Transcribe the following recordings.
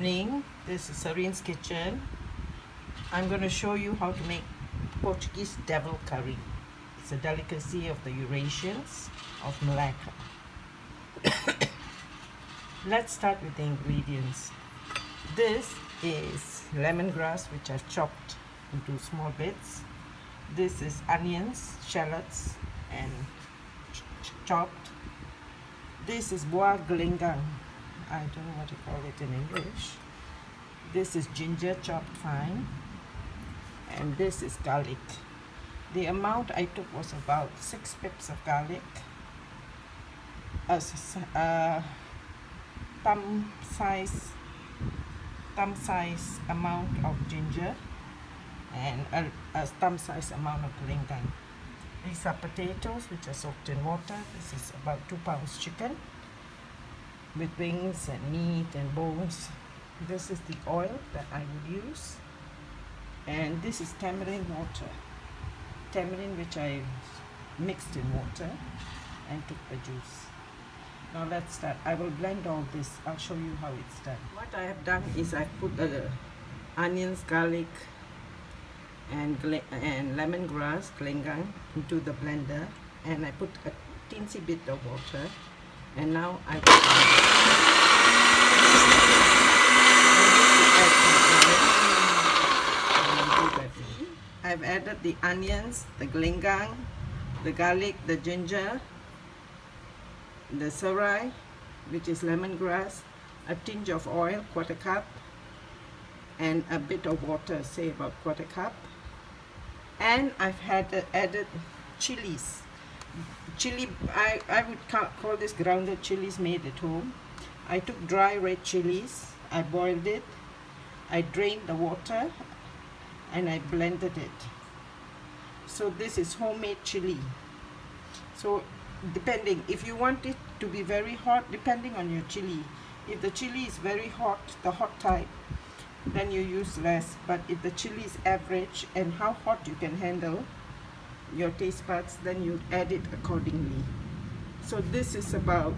evening. This is Serene's kitchen. I'm going to show you how to make Portuguese devil curry. It's a delicacy of the Eurasians of Malacca. Let's start with the ingredients. This is lemongrass, which I've chopped into small bits. This is onions, shallots, and chopped. This is buah gelengang. I don't know what to call it in English. This is ginger chopped fine, and this is garlic. The amount I took was about 6 pips of garlic, a thumb size amount of ginger, and a thumb size amount of gelengang. These are potatoes which are soaked in water. This is about 2 pounds chicken with wings and meat and bones. This is the oil that I would use, and this is tamarind water. Tamarind which I mixed in water and took the juice. Now let's start. I will blend all this. I'll show you how it's done. What I have done is I put the onions, garlic, and lemongrass, gelengang, into the blender, and I put a teensy bit of water, and now I've added the onions, the gelengang, the garlic, the ginger, the serai, which is lemongrass, a tinge of oil, 1/4 cup, and a bit of water, say about 1/4 cup. And I've added chilies. Chili, I would call this grounded chilies made at home. I took dry red chilies, I boiled it, I drained the water, and I blended it. So this is homemade chili. So depending, if you want it to be very hot, depending on your chili. If the chili is very hot, the hot type, then you use less. But if the chili is average and how hot you can handle your taste buds, then you add it accordingly. So this is about,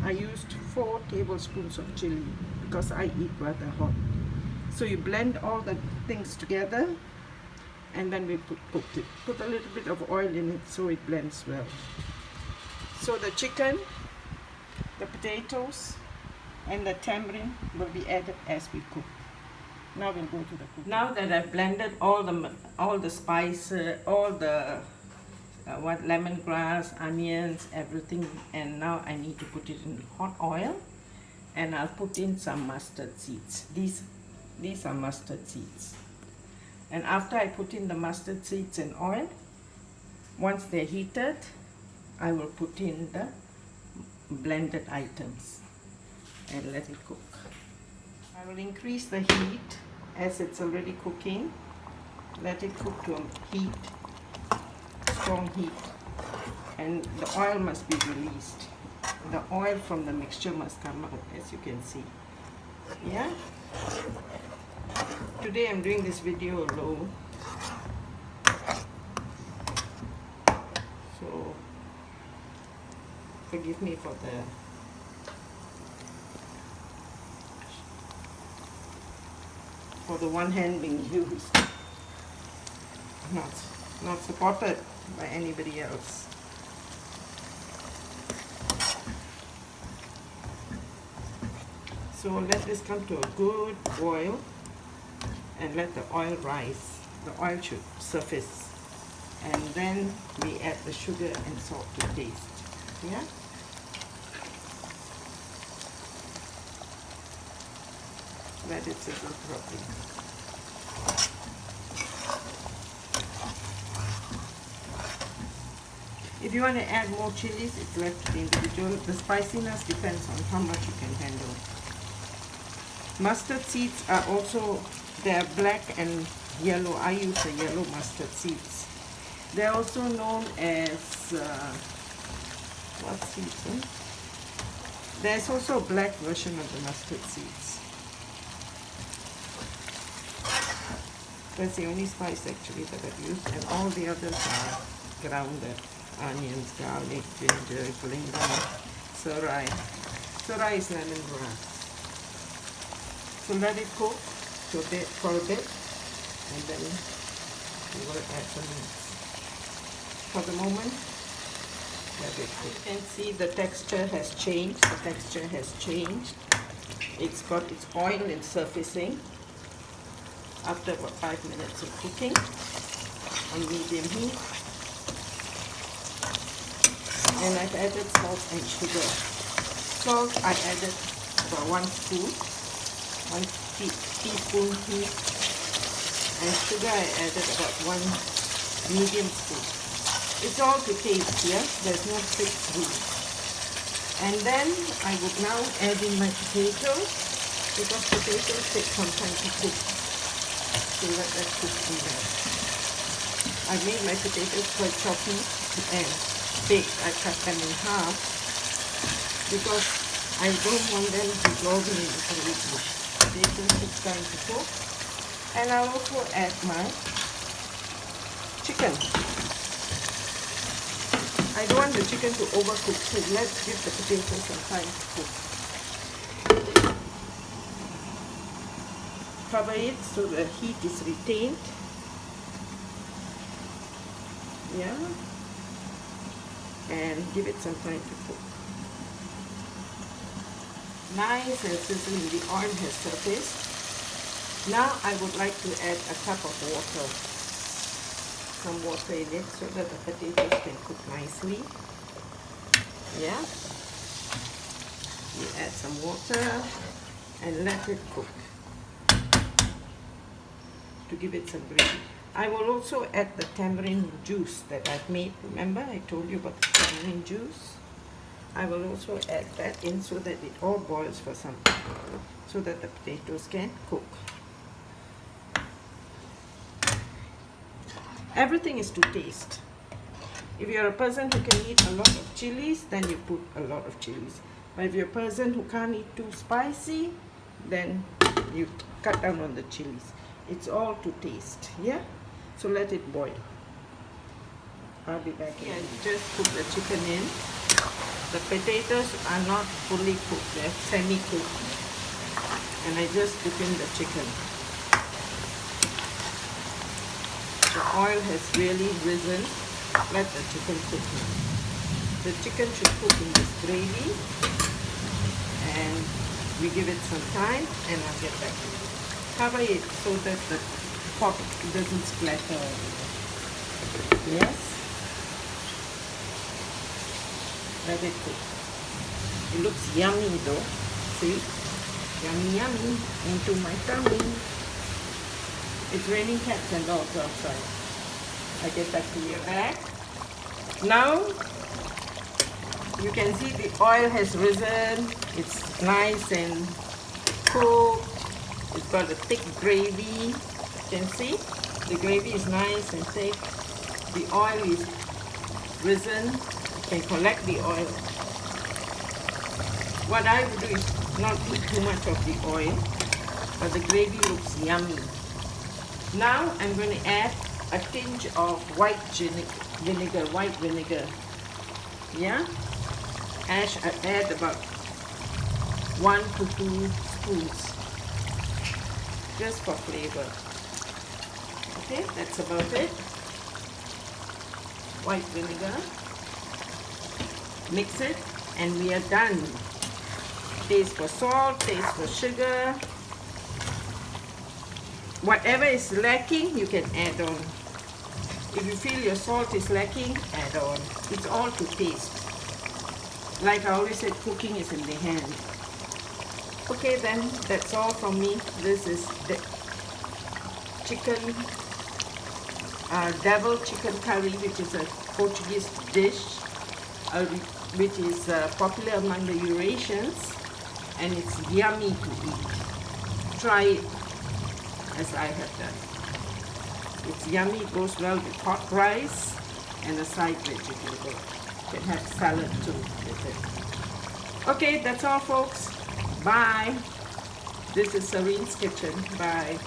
I used 4 tablespoons of chili because I eat rather hot. So you blend all the things together, and then we put a little bit of oil in it so it blends well. So the chicken, the potatoes, and the tamarind will be added as we cook. Now we'll go to the cooking. Now that I've blended all the spices, all the lemongrass, onions, everything, and now I need to put it in hot oil, and I'll put in some mustard seeds. These are mustard seeds. And after I put in the mustard seeds and oil, once they're heated, I will put in the blended items and let it cook. I will increase the heat as it's already cooking. Let it cook to a heat, strong heat, and the oil must be released. The oil from the mixture must come out, as you can see. Yeah? Today I'm doing this video alone. So forgive me for the one hand being used, not supported by anybody else. So let this come to a good boil and let the oil rise. The oil should surface, and then we add the sugar and salt to taste. Yeah. Let it sizzle properly. If you want to add more chilies, it's left to the individual. The spiciness depends on how much you can handle. Mustard seeds are also, they're black and yellow. I use the yellow mustard seeds. They're also known as, what seeds? There's also a black version of the mustard seeds. That's the only spice actually that I've used, and all the others are grounded. Onions, garlic, ginger, gelengang, serai. Serai is lemongrass. So let it cook for a bit, and then we will add the meat. For the moment, let it cook. You can see the texture has changed. The texture has changed. It's got its oil in surfacing after about 5 minutes of cooking on medium heat. And I've added salt and sugar. Salt I added about 1 teaspoon heat, and sugar I added about 1 medium spoon. It's all to taste, yeah? There's no fixed rule. And then I would now add in my potatoes, because potatoes take some time to cook. So let that cook in there. I made my potatoes quite choppy and big. I cut them in half because I don't want them dissolving in the gravy. Potatoes take time to cook. And I'll also add my chicken. I don't want the chicken to overcook, so let's give the potatoes some time to cook. Cover it so the heat is retained. Yeah. And give it some time to cook. Nice and sizzling, the oil has surfaced. Now I would like to add a cup of water. Some water in it so that the potatoes can cook nicely. Yeah. You add some water and let it cook to give it some gravy. I will also add the tamarind juice that I've made. Remember I told you about the tamarind juice? I will also add that in so that it all boils for some time, so that the potatoes can cook. Everything is to taste. If you're a person who can eat a lot of chilies, then you put a lot of chilies. But if you're a person who can't eat too spicy, then you cut down on the chilies. It's all to taste, yeah? So let it boil. I'll be back here. Just put the chicken in. The potatoes are not fully cooked, they're semi-cooked. And I just put in the chicken. The oil has really risen. Let the chicken cook now. The chicken should cook in this gravy, and we give it some time, and I'll get back to you. Cover it so that the pot doesn't splatter. Yes. Let it cook. It looks yummy though. See? Yummy, yummy. Into my tummy. It's raining cats and dogs outside. I get back to you. Back. Now, you can see the oil has risen. It's nice and cooked. It's got a thick gravy. You can see the gravy is nice and thick. The oil is risen. You can collect the oil. What I would do is not eat too much of the oil, but the gravy looks yummy. Now I'm going to add a tinge of white vinegar. Yeah? Add about 1 to 2 spoons. Just for flavor. Okay, that's about it. White vinegar. Mix it and we are done. Taste for salt, taste for sugar. Whatever is lacking, you can add on. If you feel your salt is lacking, add on. It's all to taste. Like I always said, cooking is in the hand. Okay then, that's all from me. This is the chicken, devil chicken curry, which is a Portuguese dish, which is popular among the Eurasians, and it's yummy to eat. Try it as I have done. It's yummy, it goes well with hot rice and a side vegetable. You can have salad too with it. Okay, that's all folks. Bye. This is Serene's Kitchen. Bye.